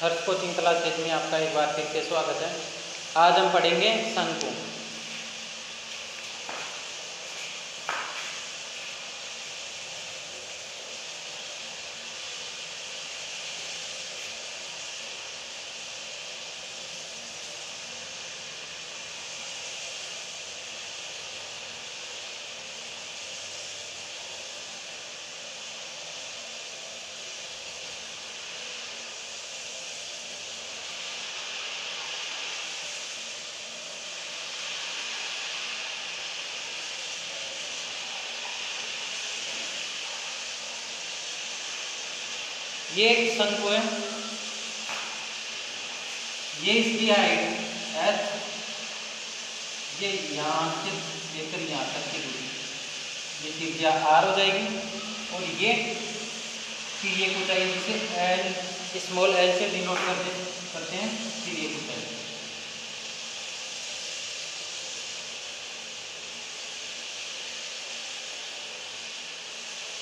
हर्ष coaching classes में आपका एक बार फिर से स्वागत है। आज हम पढ़ेंगे शंकु। ये एक शंकु है, ये इसकी हाइट h, ये यहाँ से लेकर यहाँ तक की दूरी, ये त्रिज्या r हो जाएगी। और ये फिर ये ऊंचाई जिसे l स्मॉल l से डिनोट करते हैं, फिर ये ऊंचाई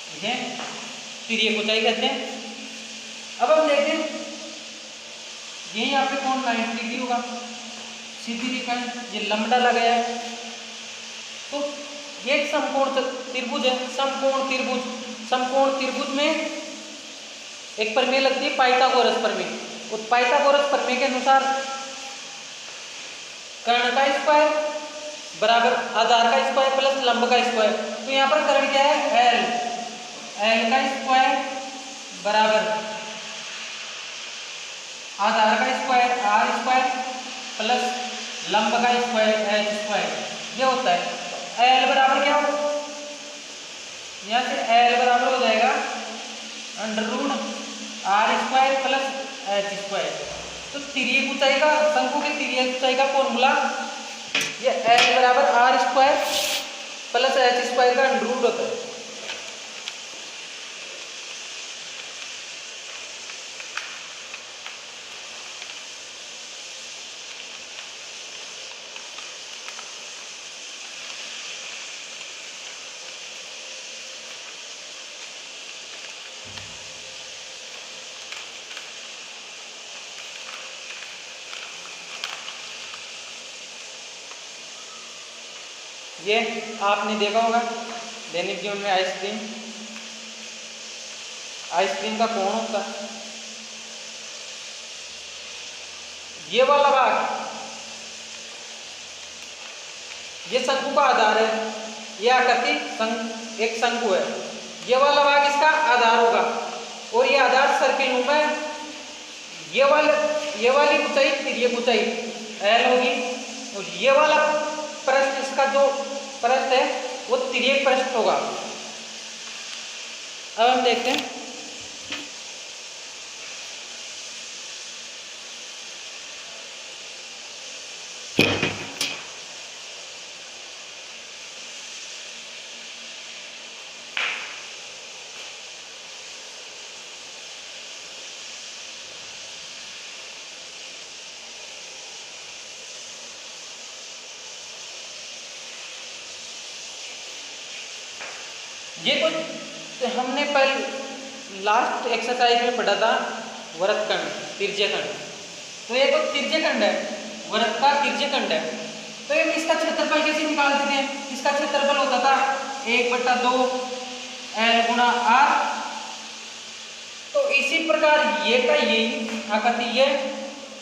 ठीक है, फिर ये ऊंचाई कहते हैं। अब हम देखते हैं ये यहाँ पे कौन 90 डिग्री होगा, सीधी रेखा है, ये लंबा लगाया है। तो ये एक समकोण त्रिभुज है, समकोण त्रिभुज में एक प्रमेय लगती है पाइथागोरस प्रमेय। उस पाइथागोरस प्रमेय के अनुसार कर्ण का स्क्वायर बराबर आधार का स्क्वायर प्लस लंब का स्क्वायर। तो यहाँ पर कर्ण क्या है, एल का स्क्वायर बराबर आधार का स्क्वायर आर स्क्वायर प्लस लंब का स्क्वायर एच स्क्वायर, ये होता है। तो एल बराबर क्या हो, यहाँ से एल बराबर हो जाएगा under root R square plus H square. तो तिर्यक ऊंचाई का, शंकु की तिर्यक ऊंचाई का फॉर्मूला ये एल बराबर R square plus H square का अंडर रूट होता है। ये आपने देखा होगा दैनिक जीवन में आइसक्रीम का कोण होता है। ये वाला भाग ये शंकु का आधार है, ये आकृति एक शंकु है, ये वाला भाग इसका आधार होगा और ये आधार सर्किल नुमा है। ये वाली ऊंचाई तिर्यक ऊंचाई एल होगी और ये वाला पृष्ठ, इसका जो पृष्ठ है वो तिर्यक पृष्ठ होगा। अब हम देखते हैं ये कुछ हमने पहले लास्ट एक्सरसाइज में पढ़ा था वृत्तखंड तिर्यकखंड। तो ये कुछ तिर्यकखंड है, वृत्त का तिर्यकखंड है। तो ये इसका क्षेत्रफल कैसे निकालते थे, इसका क्षेत्रफल होता था 1/2 एल गुणा आर। तो इसी प्रकार ये का यही आकृति ये,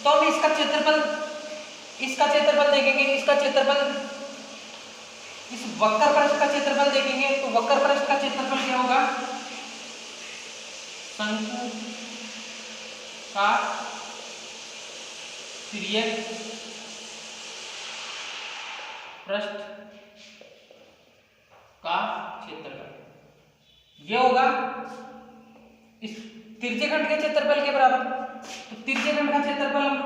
तो हम इसका क्षेत्रफल देखेंगे, इसका क्षेत्रफल इस वक्र पृष्ठ का क्षेत्रफल देखेंगे। तो वक्र पृष्ठ का क्षेत्रफल क्या होगा, शंकु का तिर्यक पृष्ठ का क्षेत्रफल, ये होगा इस तिर्यकखंड के क्षेत्रफल के बराबर। तो तिर्यकखंड का क्षेत्रफल हम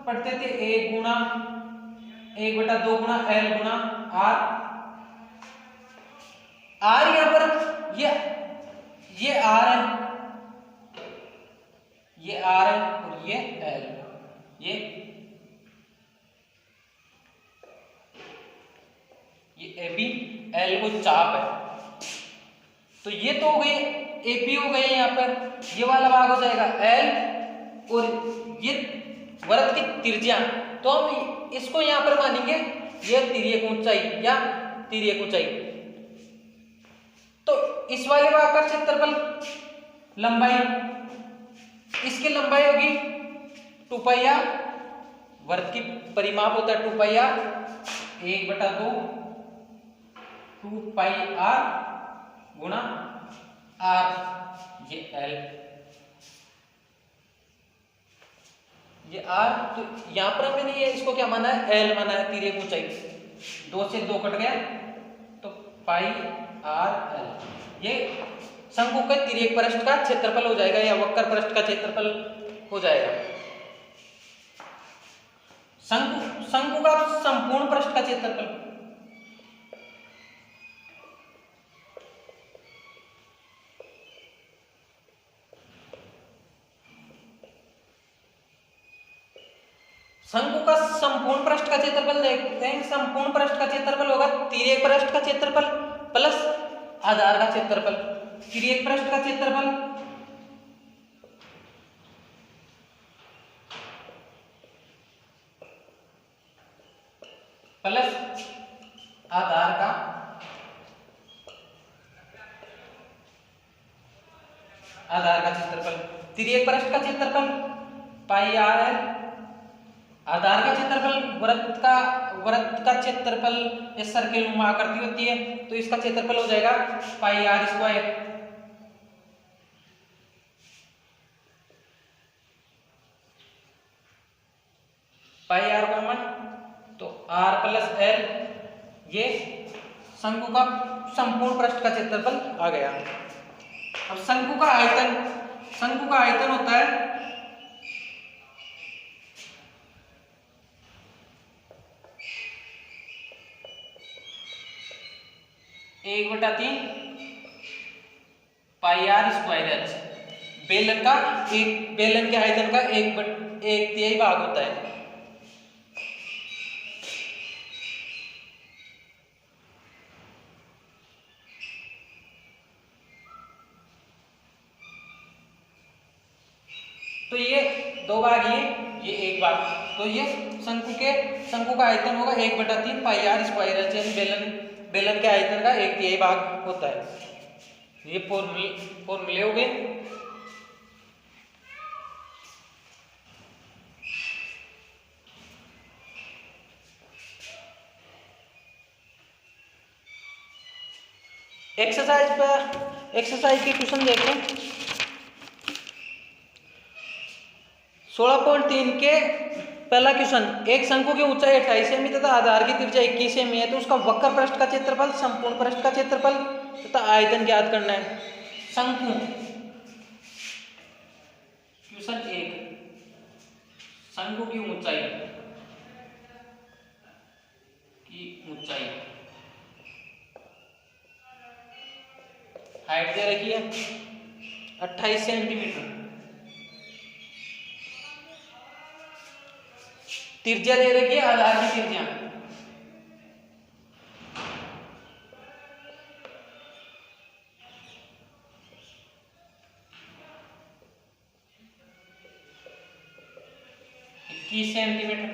पढ़ते थे 1/2 गुणा एल गुणा आर। आर यहाँ पर ये आर है, ये आर है और ये एल, ये एबी एल को चाप है। तो ये तो हो गई एपी हो गई, यहाँ पर ये वाला भाग हो जाएगा एल और ये वृत्त की त्रिज्या, तो हम इसको यहां पर मानेंगे ये तिर्यक ऊंचाई या तिर्यक ऊंचाई। तो इस वाले भाग का क्षेत्रफल लंबाई, इसकी लंबाई होगी 2 पाई आर, वृत्त की परिमाप होता है 2 पाई आर, 1/2 2 पाई आर गुणा आर, ये एल, ये आर। तो यहां पर मैंने ये इसको क्या माना है, एल माना है, तिर्यक ऊंचाई। 2 से 2 कट गया तो पाई आर एल, ये शंकु के तिर्यक पृष्ठ का क्षेत्रफल हो जाएगा या वक्र पृष्ठ का क्षेत्रफल हो जाएगा। शंकु का संपूर्ण पृष्ठ का क्षेत्रफल, शंकु का संपूर्ण पृष्ठ का क्षेत्रफल देखते हैं। संपूर्ण पृष्ठ का क्षेत्रफल होगा तिर्यक पृष्ठ का क्षेत्रफल प्लस आधार का क्षेत्रफल। तिर्यक पृष्ठ का क्षेत्रफल प्लस आधार का क्षेत्रफल। तिर्यक पृष्ठ का क्षेत्रफल पाई आर है, आधार का क्षेत्रफल वृत्त का क्षेत्रफल, इस सर्किल में आकृति होती है तो इसका क्षेत्रफल हो जाएगा pi R square. Pi R common तो आर प्लस एल, ये शंकु का संपूर्ण पृष्ठ का क्षेत्रफल आ गया। अब शंकु का आयतन होता है 1/3 पाई आर स्क्वायर एच। बेलन के आयतन का 1/3 भाग होता है। तो ये 2 भाग, ये 1 भाग, तो ये शंकु का आयतन होगा 1/3 पाई आर स्क्वायर एच। बेलन के आयतन का 1/3 भाग होता है। ये फॉर्मूले हो गए। एक्सरसाइज के क्वेश्चन देखें। 16.3 के पहला क्वेश्चन, एक शंकु की ऊंचाई 28 सेमी तथा आधार की त्रिज्या 21 सेमी है तो उसका वक्र पृष्ठ का क्षेत्रफल, संपूर्ण पृष्ठ का क्षेत्रफल तथा आयतन ज्ञात करना है। शंकु क्वेश्चन 1, शंकु की ऊंचाई हाइट दे रखी है 28 सेंटीमीटर, त्रिज्या दे रखी है आधार की त्रिज्या 21 सेंटीमीटर।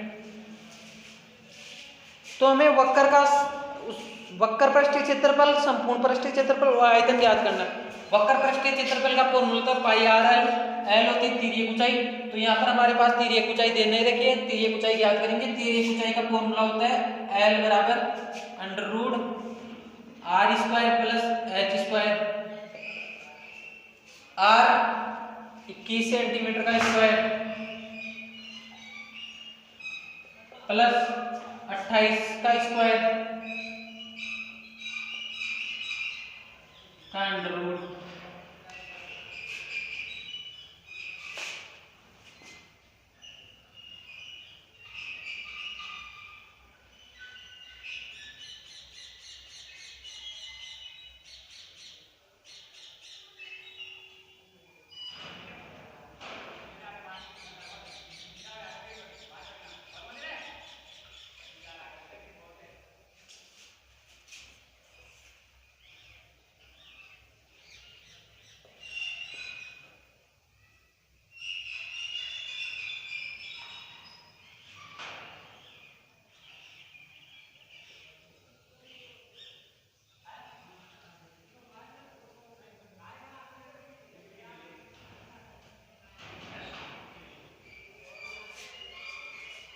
तो हमें वक्र पृष्ठीय क्षेत्रफल, संपूर्ण पृष्ठीय क्षेत्रफल और आयतन ज्ञात करना है। वक्र पृष्ठीय क्षेत्रफल का फॉर्मूला तो पाई आर एल, एल होती है तिर्यक ऊंचाई। तो यहाँ पर हमारे पास तिर्यक ऊंचाई दे नहीं रखी है, तिर्यक ऊंचाई ज्ञात करेंगे। तिर्यक ऊंचाई का फॉर्मूला होता है एल बराबर under R square plus H square. R 21 centimetre का स्क्वायर प्लस 28 का स्क्वायर का अंडर रूट।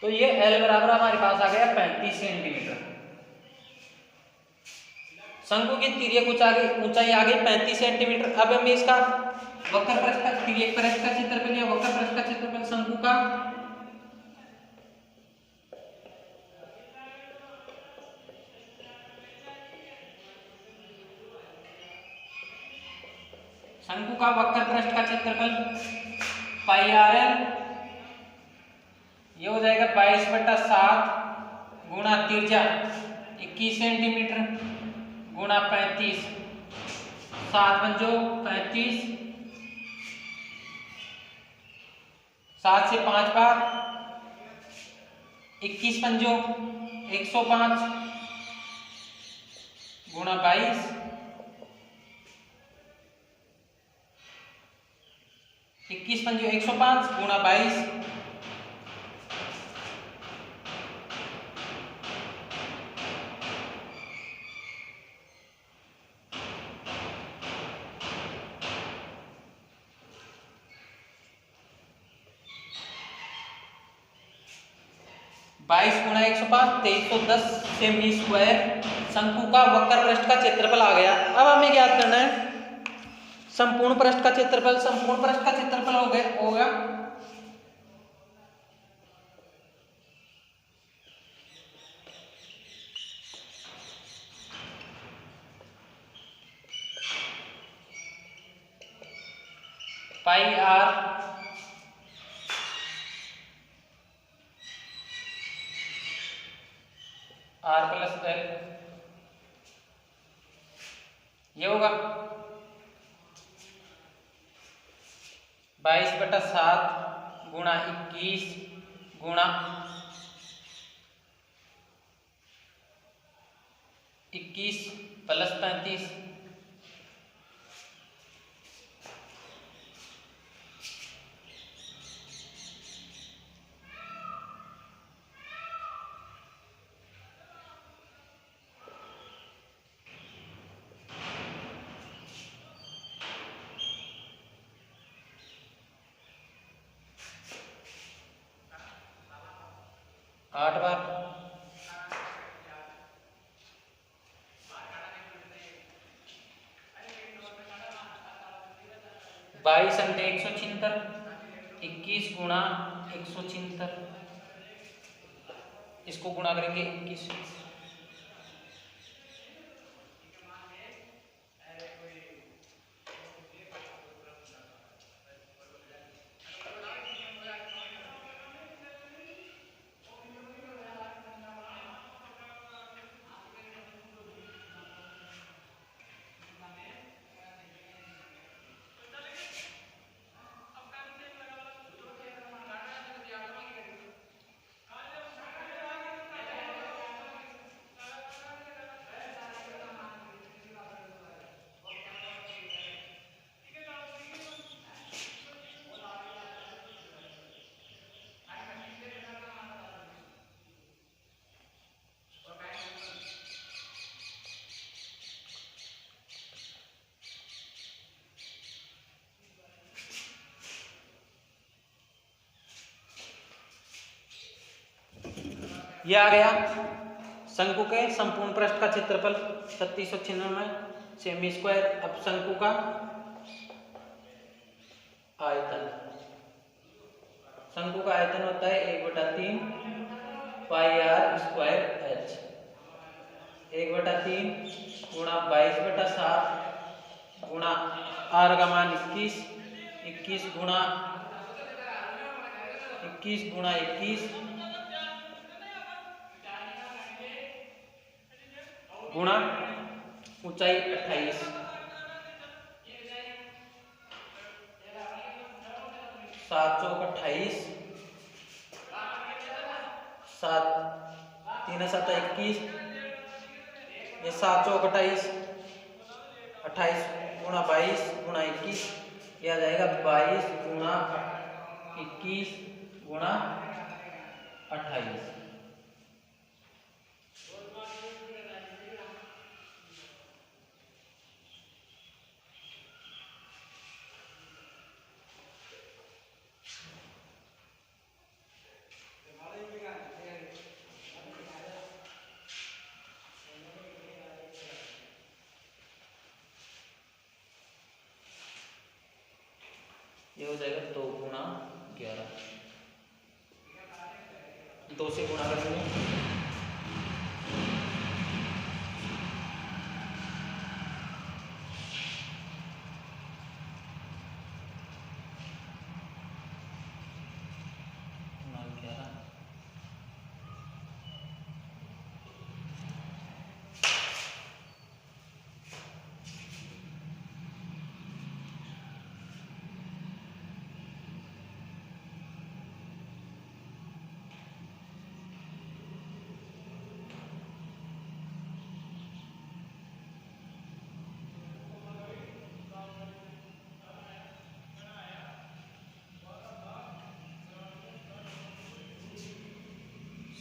तो ये L बराबर हमारे पास आ गया 35 सेंटीमीटर। शंकु की तिर्यक ऊंचाई आ गई 35 सेंटीमीटर। अब हमें इसका वक्र पृष्ठ का तिर्यक पृष्ठ का क्षेत्रफल या वक्र पृष्ठ का क्षेत्रफल शंकु का वक्र पृष्ठ का क्षेत्रफल पाई आर एल, ये हो जाएगा 22/7 गुणा तिर्जा 21 सेंटीमीटर गुणा 35, 7 पंजो 35, 7 से 5 बार 21 पंजो 105 गुणा 22, 21 पंजो 105 गुणा 22, बाईस गुणा 105 2310 सेमी स्क्वायर शंकु का वक्र पृष्ठ का क्षेत्रफल आ गया। अब हमें ज्ञात करना है संपूर्ण पृष्ठ का क्षेत्रफल। संपूर्ण पृष्ठ का क्षेत्रफल होगा पाई आर प्लस एल, ये होगा 22/7 गुणा 21 गुणा 21 प्लस 35, आठ बार 22 अंटे 176, 21 गुणा 176, इसको गुणा करेंगे 21, ये आ गया शंकु के संपूर्ण पृष्ठ का क्षेत्रफल 3696 सेमी स्क्वायर। अब शंकु का आयतन, शंकु का आयतन होता है 1/3 पाई आर स्क्वायर एच, 1/3 गुणा 22/7 गुणा आर का मान 21, 21 गुणा 21 गुणा ऊंचाई 28, 7 चौक 28, 7 3 7 21, ये 7 चौक 28, 28 गुणा 22 गुणा 21, ये आ जाएगा 22 गुणा 21 गुणा 28। 2 से गुणा करेंगे।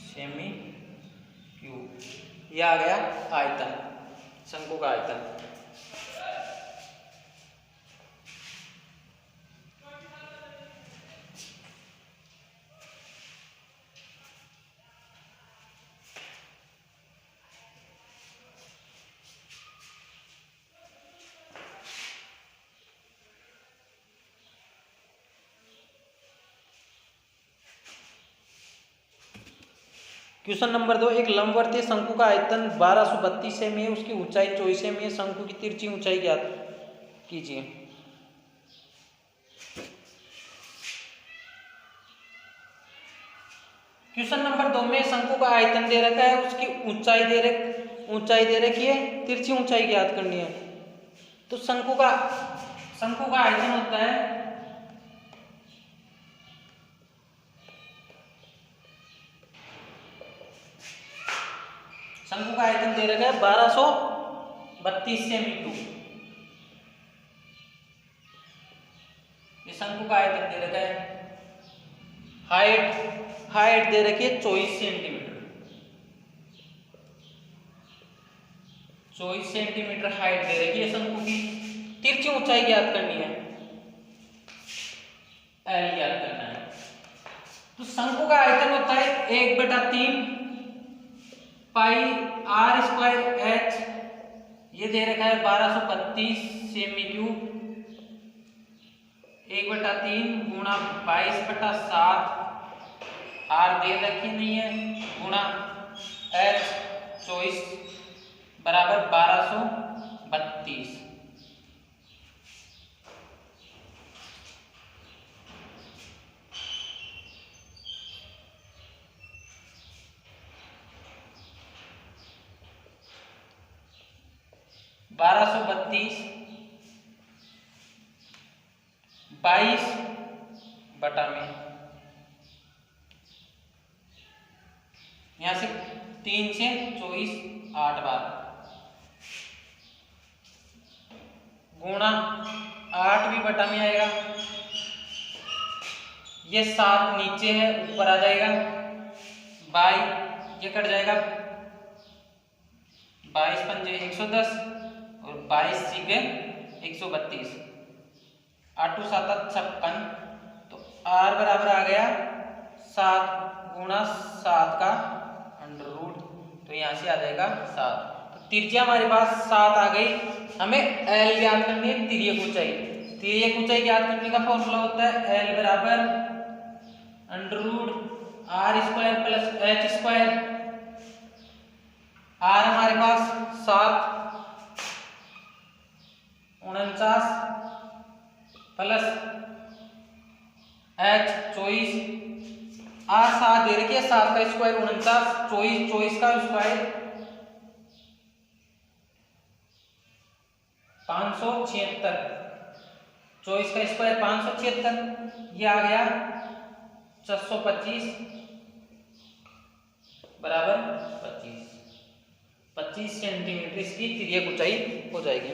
सेमी क्यूब, यह आ गया आयतन, शंकु का आयतन। क्वेश्चन नंबर 2, एक लंबवर्तीय शंकु का आयतन 1232 सेमी है, उसकी ऊंचाई 24 सेमी है, शंकु की तिरछी ऊंचाई ज्ञात कीजिए। क्वेश्चन नंबर 2 में शंकु का आयतन दे रखा है, उसकी ऊंचाई दे रखी है, तिरछी ऊंचाई ज्ञात करनी है। तो शंकु का आयतन होता है शंकु का आयतन दे रखा है 1232 सेमी क्यूब। ये शंकु का आयतन दे रखा है। हाइट दे रखी है 24 सेंटीमीटर। 24 सेंटीमीटर हाइट दे रखी है शंकु की। तिरछी ऊंचाई ज्ञात करनी है, एल ज्ञात करना है। तो शंकु का आयतन होता है 1/3 पाई आर स्क्वायर एच, ये दे रखा है 1232 सेमी क्यूब, 1/3 गुणा 22/7 आर दे रखी नहीं है, गुणा एच 24 बराबर 1232। बारह सौ 22 बटा में, यहां से 3 से 24 8 बार, गुणा 8 भी बटा में आएगा, ये 7 नीचे है ऊपर आ जाएगा, बाई ये कट जाएगा, 22 पंजे 110 और 22 सीधे 132, 8 7 56। तो आर बराबर आ गया 7 गुणा 7 का अंडर रूट, तो यहां से आ जाएगा 7। तो त्रिज्या हमारे पास 7 आ गई। हमें एल ज्ञात करनी है, तिर्यक ऊंचाई ज्ञात करने का फॉर्मूला होता है एल बराबर under root R square plus H square. R हमारे पास 7 49 प्लस एच 24, आर 7 दे रखी है, 7 का स्क्वायर 49, 24 का स्क्वायर 576, 24 का स्क्वायर 576, ये आ गया 625 बराबर 25 सेंटीमीटर इसकी तिर्यक ऊंचाई हो जाएगी।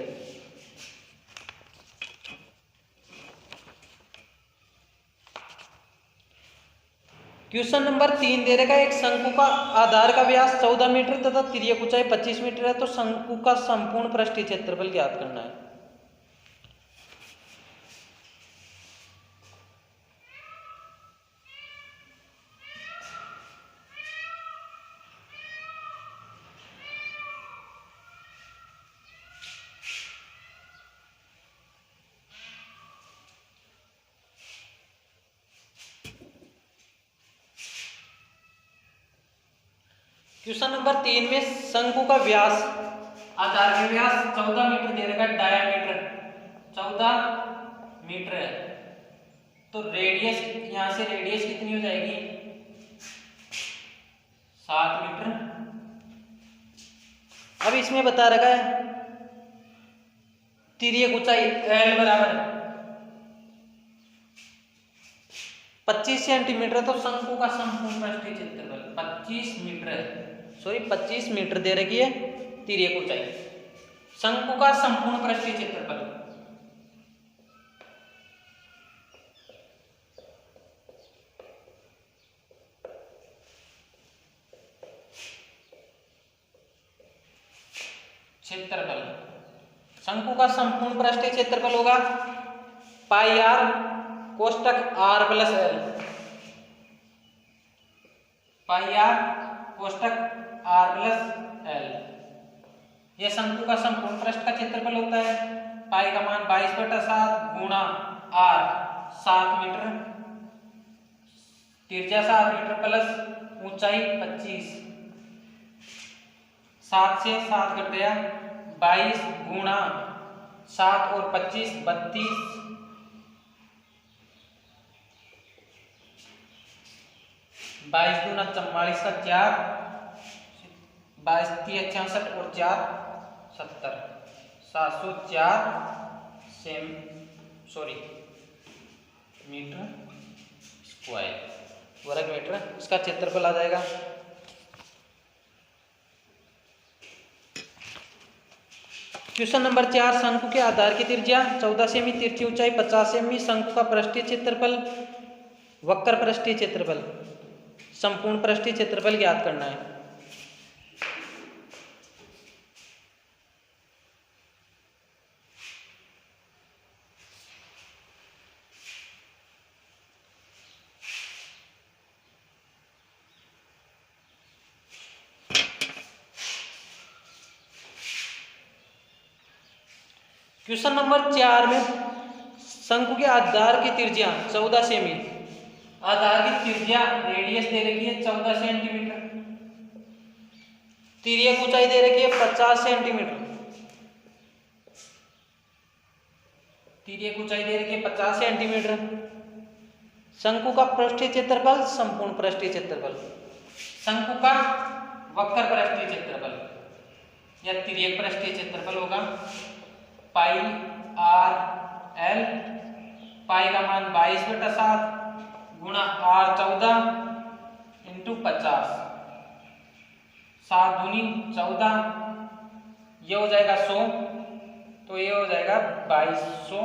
क्वेश्चन नंबर 3 दे रखा है, एक शंकु का आधार का व्यास 14 मीटर तथा तिर्यक ऊंचाई 25 मीटर है, तो शंकु का संपूर्ण पृष्ठीय क्षेत्रफल ज्ञात करना है। क्वेश्चन नंबर 3 में शंकु का व्यास, आधार का व्यास 14 मीटर दे रखा है, डायामीटर 14 मीटर है, तो रेडियस, यहां से रेडियस कितनी हो जाएगी 7 मीटर। अब इसमें बता रखा है तिर्यक ऊंचाई L बराबर 25 सेंटीमीटर, तो शंकु का संपूर्ण पृष्ठीय क्षेत्रफल 25 मीटर है, सॉरी 25 मीटर दे रखी है तिर्यक ऊंचाई। शंकु का संपूर्ण पृष्ठीय क्षेत्रफल क्षेत्रफल, शंकु का संपूर्ण पृष्ठीय क्षेत्रफल होगा पाई आर कोष्टक R plus L, pi R कोष्टक आर प्लस एल। यह शंकु का संपूर्ण पृष्ठ का क्षेत्रफल होता है। पाई का मान 22/7 गुणा आर 7 मीटर, त्रिज्या 7 मीटर प्लस ऊंचाई 25, 7 से 7 कट गया, 22 गुणा 7 और 25 32, 22 दूना 44 का 4, 22 3 66 और 4 70, 704 मीटर स्क्वायर, वर्ग मीटर इसका क्षेत्रफल आ जाएगा। क्वेश्चन नंबर 4, शंकु के आधार की त्रिज्या 14 सेमी, तिरछी ऊंचाई 50 सेमी, शंकु का पृष्ठीय क्षेत्रफल, वक्र पृष्ठीय क्षेत्रफल, संपूर्ण पृष्ठीय क्षेत्रफल ज्ञात करना है। क्वेश्चन नंबर 4 में शंकु के आधार की त्रिज्या 14 सेमी, आधार की त्रिज्या रेडियस दे रखी है 14 सेंटीमीटर, तिर्यक ऊंचाई दे रखी है 50 सेंटीमीटर, तिर्यक ऊंचाई दे रखी है 50 सेंटीमीटर। शंकु का पृष्ठीय क्षेत्रफल, संपूर्ण पृष्ठीय क्षेत्रफल, शंकु का वक्र पृष्ठीय क्षेत्रफल या तिर्यक पृष्ठीय क्षेत्रफल होगा पाई आर एल, पाई का मान 22/7 गुणा आर 14 इंटू 50, 7 दूनी 14, ये हो जाएगा 100, तो ये हो जाएगा 2200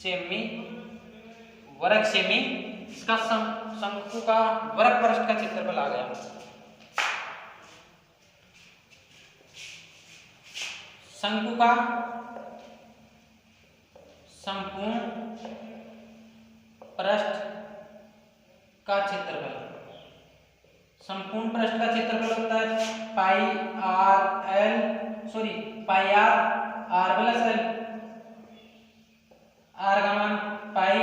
सेमी, वर्ग सेमी। इसका शंकु का वर्ग पृष्ठ का क्षेत्रफल आ गया। शंकु का संपूर्ण पृष्ठ का क्षेत्रफल, संपूर्ण पृष्ठ का क्षेत्रफल होता है pi R R plus L, R का मान पाई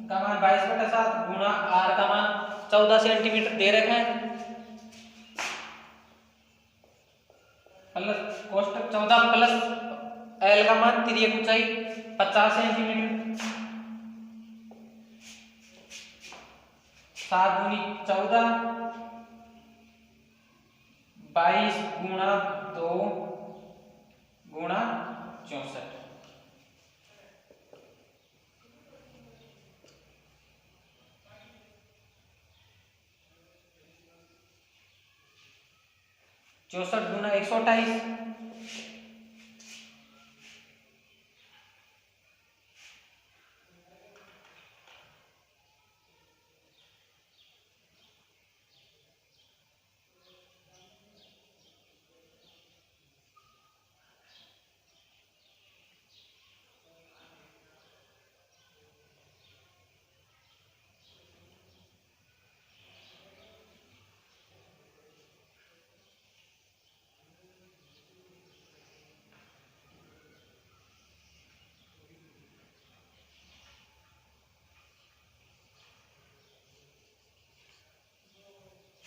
का मान 22/7 गुणा आर का मान 14 सेंटीमीटर दे रखा है, प्लस कोष्टक 14 प्लस एल का मान तिर्यक ऊंचाई 50 सेंटीमीटर, 7 दूनी 14, 22 गुणा 2 गुणा 64, 64 गुना 128,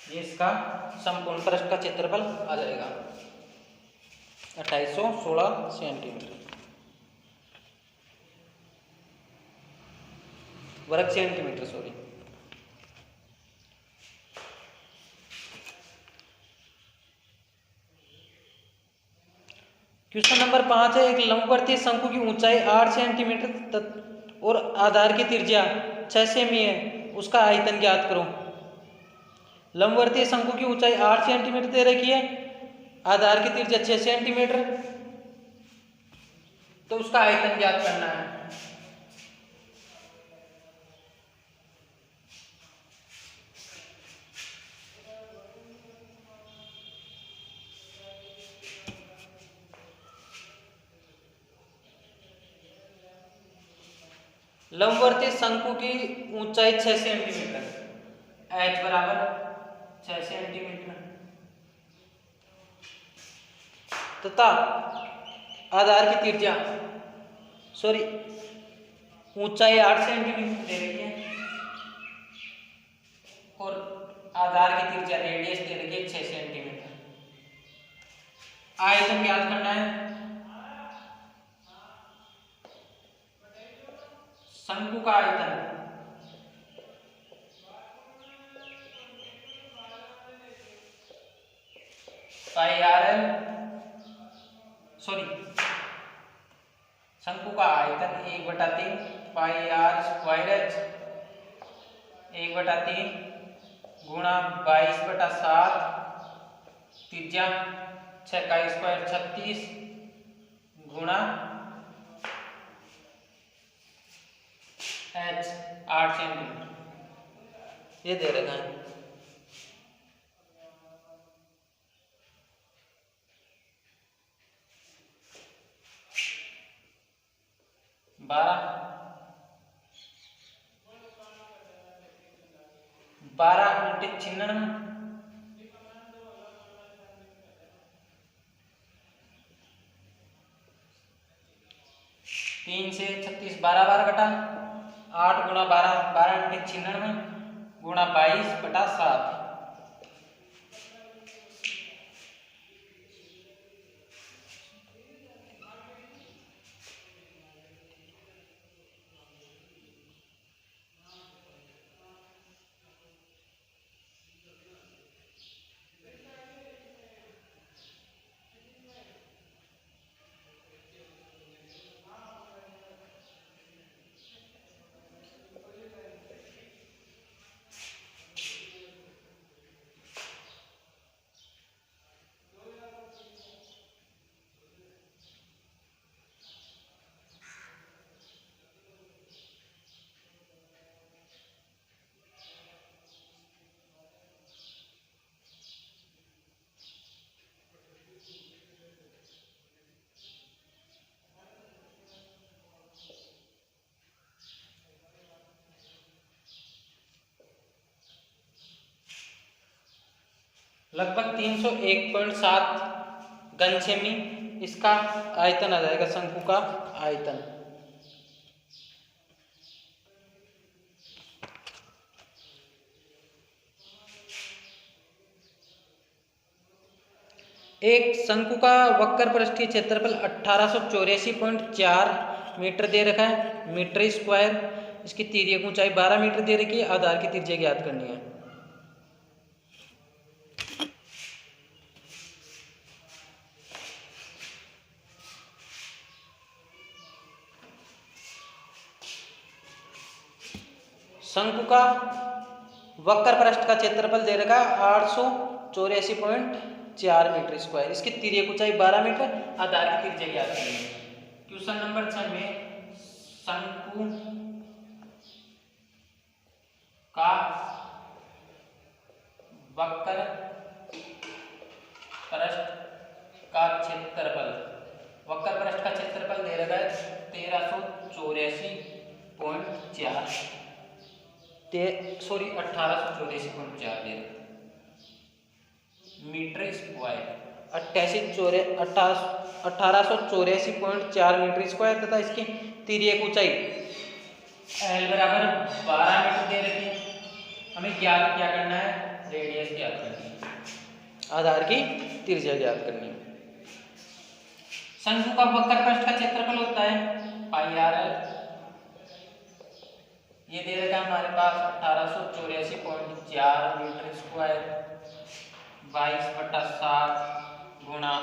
ये इसका संपूर्ण पृष्ठ का क्षेत्रफल आ जाएगा 2816 सेंटीमीटर, वर्ग सेंटीमीटर सॉरी। क्वेश्चन नंबर 5 है, एक लंबवर्तीय शंकु की ऊंचाई 8 सेंटीमीटर और आधार की त्रिज्या 6 सेमी है, उसका आयतन ज्ञात करो। लंबवर्तीय शंकु की ऊंचाई 8 सेंटीमीटर दे रखी है, आधार की त्रिज्या 6 सेंटीमीटर, तो उसका आयतन ज्ञात करना है। लंबवर्तीय शंकु की ऊंचाई 6 सेंटीमीटर, h बराबर 6 सेंटीमीटर तथा आधार की त्रिज्या सॉरी ऊंचाई 8 सेंटीमीटर दे रखी है और आधार की त्रिज्या रेडियस दे रखी है 6 सेंटीमीटर। आयतन ज्ञात करना है। शंकु का आयतन पाई आर एल सॉरी शंकु का आयतन 1/3 पाई आर स्क्वायर एच 1/3 गुणा 22/7 त्रिज्या 6 का स्क्वायर 36 गुणा h 8 सेंटीमीटर ये दे रखा है। बारह उल्टे 96 3 से 36 12 कटा 8 गुणा 12 12 उल्टे 96 गुणा 22/7 लगभग 301.7 घन सेमी इसका आयतन आ जाएगा शंकु का आयतन। एक शंकु का वक्र पृष्ठीय क्षेत्रफल 1884.4 मीटर दे रखा है मीटर स्क्वायर, इसकी तिर्यक ऊंचाई 12 मीटर दे रखी है, आधार की त्रिज्या ज्ञात करनी है। शंकु का वक्र पृष्ठ का क्षेत्रफल दे रखा है 884.4 मीटर स्क्वायर, इसकी तिर्यक ऊंचाई 12 मीटर, आधार की त्रिज्या ज्ञात करनी है। क्वेश्चन नंबर 6 में शंकु का वक्र पृष्ठ का क्षेत्रफल, वक्र पृष्ठ का क्षेत्रफल दे रखा है 1884.4 मीटर स्क्वायर 1884.4 मीटर स्क्वायर तथा इसकी तिर्यक ऊंचाई L बराबर 12 मीटर दे रखी है। हमें ज्ञात क्या करना है, रेडियस ज्ञात करनी है, आधार की त्रिज्या ज्ञात करनी है। शंकु का वक्र पृष्ठ का क्षेत्रफल होता है पाई आर एल। ये दे रखा है हमारे पास 1884.4 मीटर स्क्वायर, 22/7 गुणा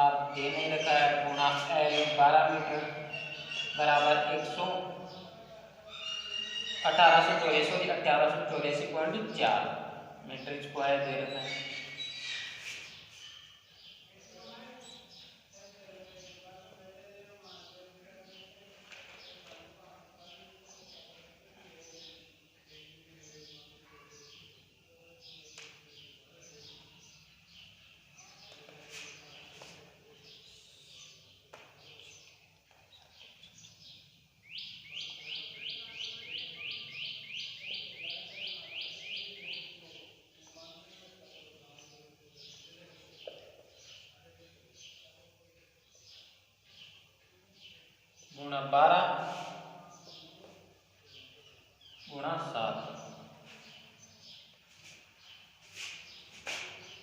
आर दे नहीं रखा है गुणा एल 12 मीटर बराबर 1884.4 मीटर स्क्वायर दे रखा है। गुणा 12 गुणा 7,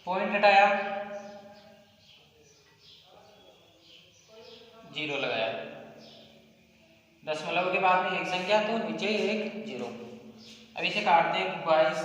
पॉइंट हटाया, जीरो लगाया, दशमलव के बाद में एक संख्या तो नीचे एक जीरो। अब इसे काटते हैं 22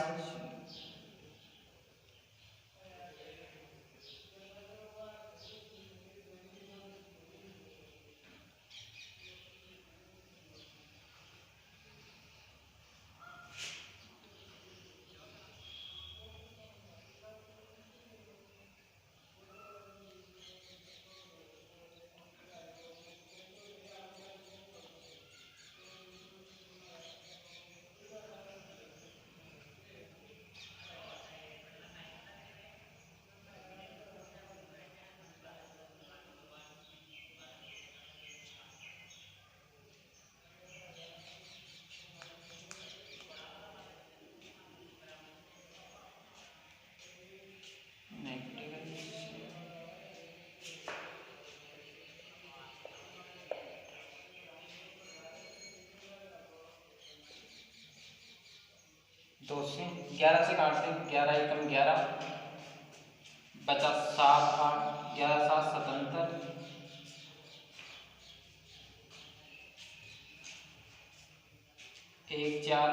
2 से 11 से काटते हैं, 11 एकम 11 बचा 7 8 11 7 77 1 4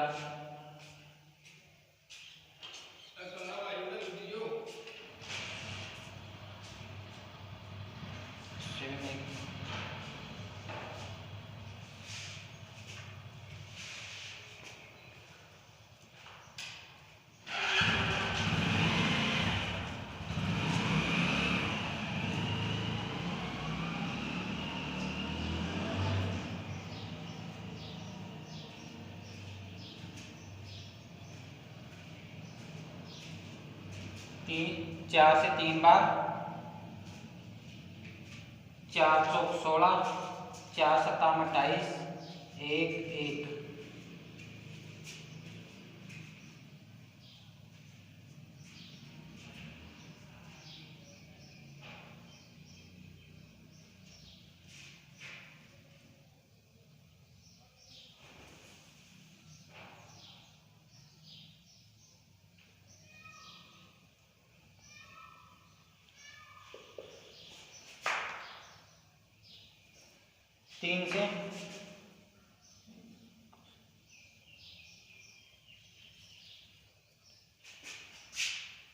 4 से 3 बार 4 चौक 16 4 सत्ताम 28 1 1 3 से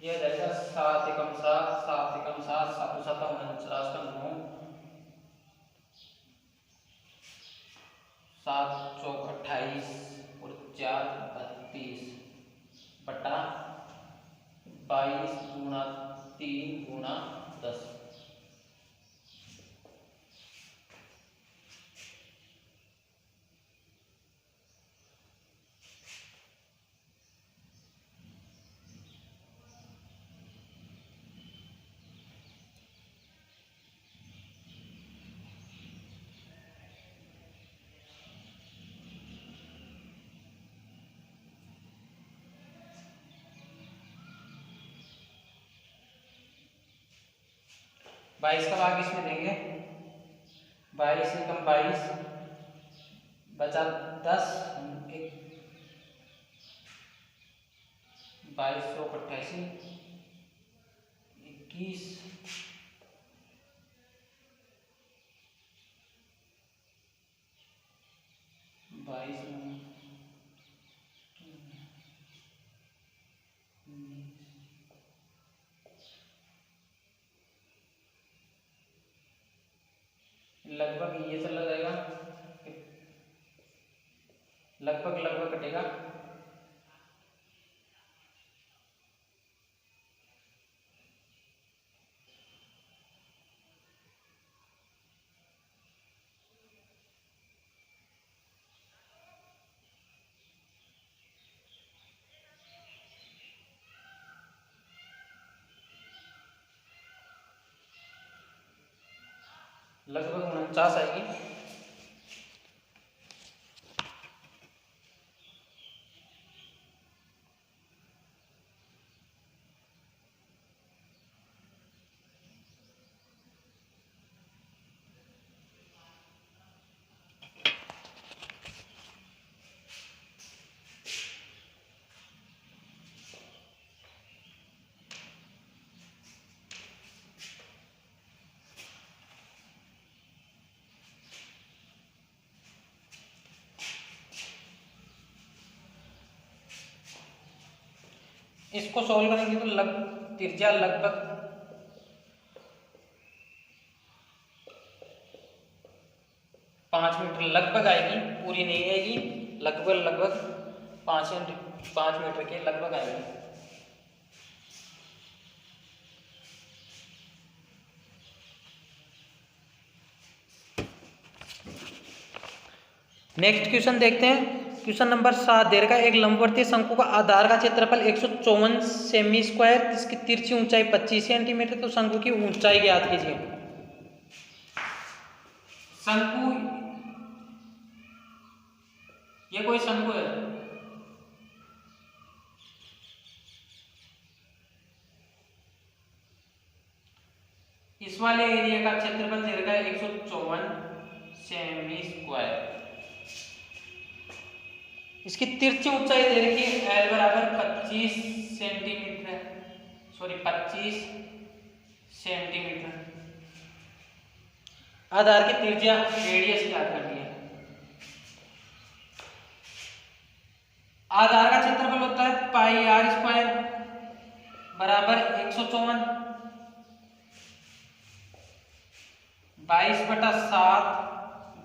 यह जाएगा 7 एकम 7 7 एकम 7 7 7 49 का 9 7 चौक 28 और 4 32 बटा 22 गुणा 3 गुणा 10। बाईस का भाग इसमें देंगे, 22 एकम 22 बचा 10 2288 21 22 लगभग ये चला जाएगा, लगभग कटेगा। लगभग 49 आएगी। इसको सॉल्व करेंगे तो त्रिज्या लगभग 5 मीटर लगभग आएगी, पूरी नहीं आएगी, लगभग 5 मीटर के लगभग आएगी। नेक्स्ट क्वेश्चन देखते हैं। क्वेश्चन नंबर 7 दे रखा है, एक लंबवर्तीय शंकु का आधार का क्षेत्रफल 154 सेमी स्क्वायर, इसकी तिरछी ऊंचाई 25 सेंटीमीटर, तो शंकु की ऊंचाई ज्ञात कीजिए। शंकु, ये कोई शंकु है, इस वाले एरिया का क्षेत्रफल दे रखा है 154 सेमी स्क्वायर, इसकी तिरछी ऊंचाई दे रखी है L बराबर 25 सेंटीमीटर, सॉरी 25 सेंटीमीटर। आधार की त्रिज्या रेडियस ज्ञात करनी है। आधार का क्षेत्रफल होता है पाई आर स्क्वायर बराबर 154 22/7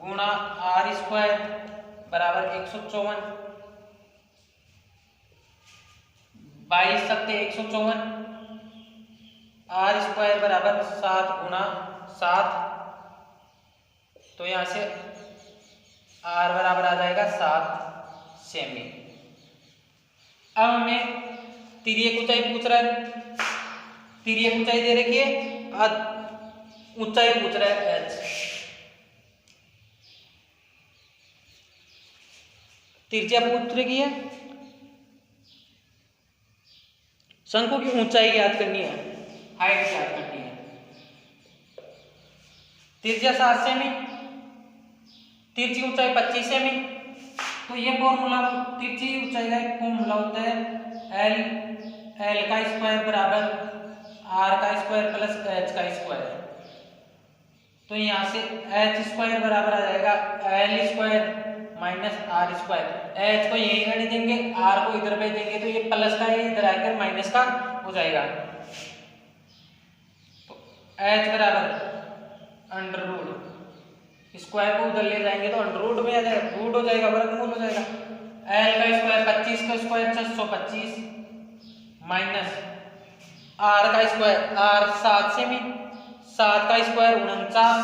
गुणा आर स्क्वायर बराबर 154, 22 सकते 154, आर स्क्वायर बराबर 7 गुणा 7, तो यहां से आर बराबर आ जाएगा 7 सेमी। अब हमें तिर्यक ऊंचाई पूछ रहा है, तिर्यक ऊंचाई दे रखी है, ऊंचाई पूछ रहा है h, तिर्यक पूछ रही है, शंकु की ऊंचाई ज्ञात करनी है, हाइट ज्ञात करनी है। त्रिज्या 7 सेमी, तिरछी ऊंचाई 25 सेमी, तो ये फॉर्मूला, तिरछी ऊंचाई का एक फॉर्मूला होता है एल का स्क्वायर बराबर आर का स्क्वायर प्लस एच का स्क्वायर, तो यहाँ से एच स्क्वायर बराबर आ जाएगा L square minus R square. H को यहीं रहने देंगे, आर को इधर भेज देंगे, तो ये प्लस का ये इधर आकर माइनस का हो जाएगा, तो एच बराबर अंडर रूट, स्क्वायर को उधर ले जाएंगे तो अंडर रूट में आ जाएगा, रूट हो जाएगा, वर्गमूल हो जाएगा। एल का स्क्वायर 25 का स्क्वायर 625 माइनस आर का स्क्वायर, आर 7 सेमी, 7 का स्क्वायर 49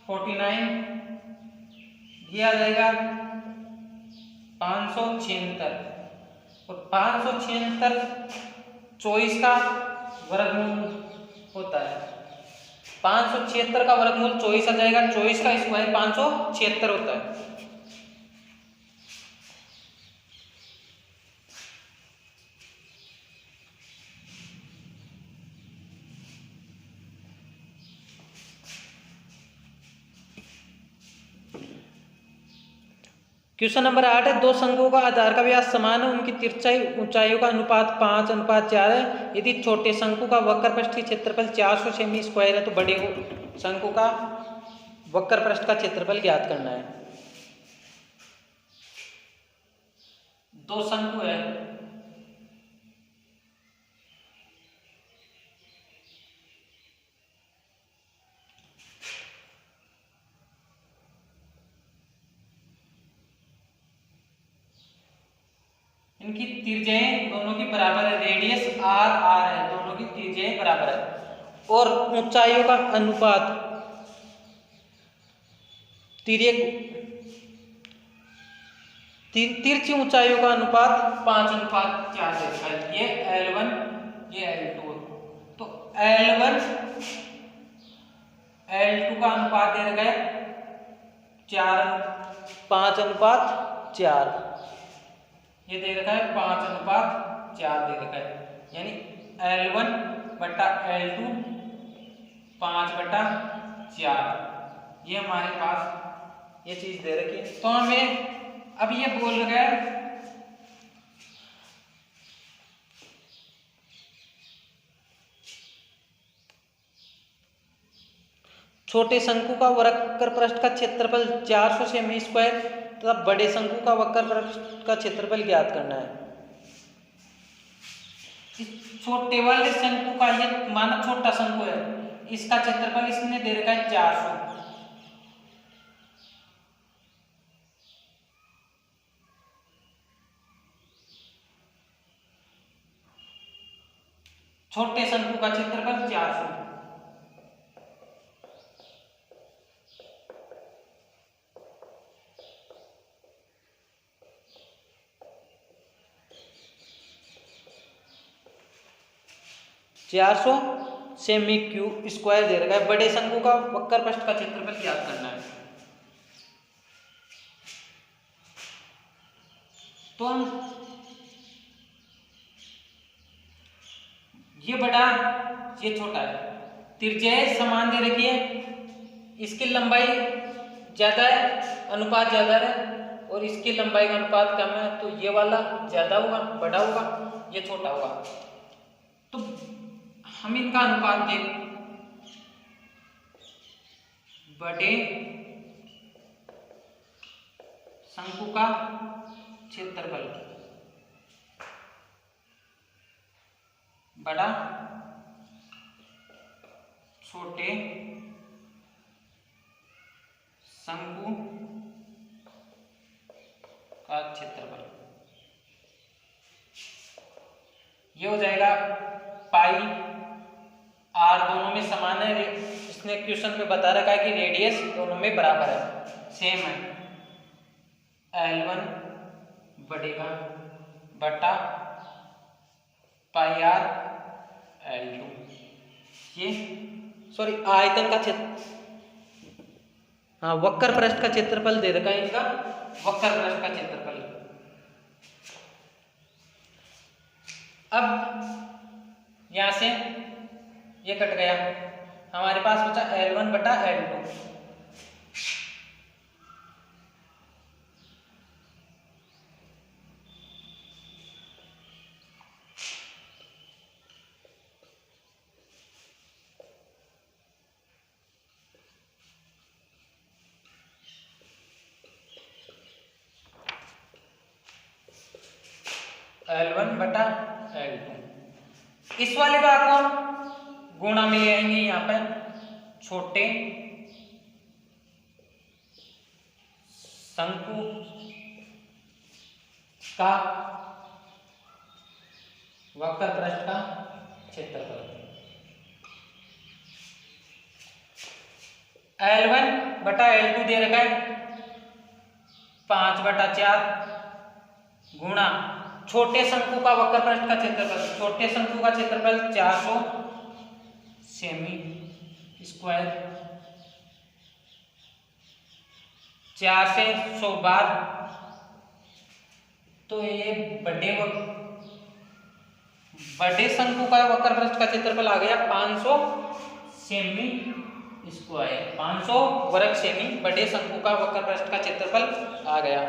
49, ये आ जाएगा 576, और 576 24 का वर्गमूल होता है, 576 का वर्गमूल 24 आ जाएगा, 24 का स्क्वायर 576 होता है। क्वेश्चन नंबर 8 है, दो शंकुओं का आधार का व्यास समान है, उनकी तिरछाई ऊंचाइयों का अनुपात 5:4 है। यदि छोटे शंकु का वक्र पृष्ठ की क्षेत्रफल 400 सेमी स्क्वायर है तो बड़े शंकु का वक्र पृष्ठ का क्षेत्रफल ज्ञात करना है। दो शंकु है, इनकी त्रिज्याएं दोनों की बराबर है, रेडियस आर आर है, दोनों की त्रिज्याएं बराबर है और ऊंचाइयों का अनुपात तिरछी ऊंचाइयों का अनुपात 5:4 है। ये L1 ये L2, तो L1 L2 का अनुपात दे रखा है 5:4, ये दे रखा है 5:4 दे रखा है, यानी L1 बटा L2 5/4, ये हमारे पास ये चीज दे रखी है। तो हमें अब ये बोल रहा है छोटे शंकु का वक्र पृष्ठ का क्षेत्रफल 400 सेमी स्क्वायर तथा बड़े शंकु का वक्र पृष्ठ का क्षेत्रफल ज्ञात करना है। छोटे वाले शंकु का, ये माना छोटा शंकु है, इसका क्षेत्रफल इसने दे रखा है 400, छोटे शंकु का क्षेत्रफल 400। सेमी क्यूब स्क्वायर दे रखा है। बड़े शंकु का वक्र पृष्ठ का क्षेत्रफल ज्ञात करना है। तो हम ये बड़ा ये छोटा है, त्रिज्याएं समान दे रखी है, इसकी लंबाई ज्यादा है, अनुपात ज्यादा है और इसकी लंबाई का अनुपात कम है, तो ये वाला ज्यादा होगा, बड़ा होगा, ये छोटा होगा। तो हम इनका अनुपात देख, बड़े शंकु का क्षेत्रफल बड़ा, छोटे शंकु का क्षेत्रफल, ये हो जाएगा पाई आर, दोनों में समान है। इसने क्वेश्चन में बता रखा है कि रेडियस दोनों में बराबर है, सेम है। L1 बढ़ेगा बटा पाई आर L2, ये सॉरी आयतन का क्षेत्र, हाँ वक्र पृष्ठ का क्षेत्रफल दे रखा है, इनका वक्र पृष्ठ का क्षेत्रफल। अब यहां से ये कट गया, हमारे पास बचा L1 बटा L2। L1 बटा L2, इस वाले भाग को हम गुणा में ले आएंगे, यहाँ पर छोटे शंकु का वक्र पृष्ठ का क्षेत्रफल, L1 बटा L2 दे रखा है 5/4 गुणा छोटे शंकु का वक्र पृष्ठ का क्षेत्रफल, छोटे शंकु का क्षेत्रफल 400 सेमी स्क्वायर, 4 से 100 बार, तो ये बड़े शंकु का वक्र पृष्ठ का क्षेत्रफल आ गया 500 सेमी स्क्वायर, 500 वर्ग सेमी बड़े शंकु का वक्र पृष्ठ का क्षेत्रफल आ गया।